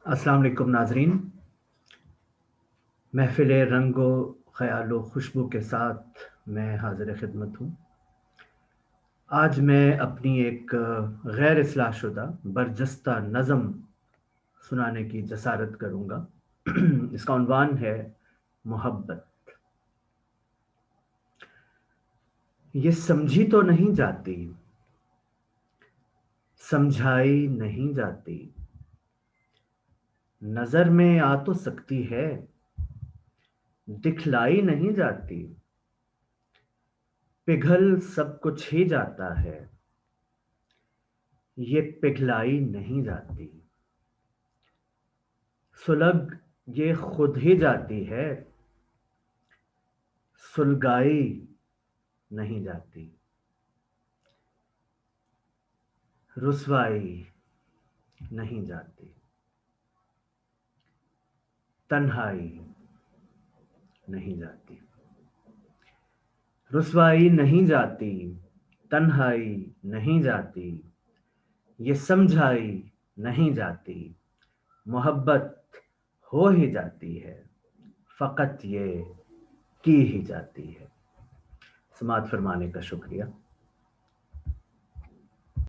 السلام علیکم ناظرین، محفل رنگ و خیال و خوشبو کے ساتھ میں حاضر خدمت ہوں۔ آج میں اپنی ایک غیر اصلاح شدہ برجستہ نظم سنانے کی جسارت کروں گا۔ اس کا عنوان ہے محبت۔ یہ سمجھی تو نہیں جاتی، سمجھائی نہیں جاتی، نظر میں آ تو سکتی ہے، دکھلائی نہیں جاتی، پگھل سب کچھ ہی جاتا ہے، یہ پگھلائی نہیں جاتی، سلگ یہ خود ہی جاتی ہے، سلگائی نہیں جاتی، رسوائی نہیں جاتی، تنہائی نہیں جاتی، رسوائی نہیں جاتی، تنہائی نہیں جاتی، یہ سمجھائی نہیں جاتی، محبت ہو ہی جاتی ہے، فقط یہ کی ہی جاتی ہے۔ سماعت فرمانے کا شکریہ۔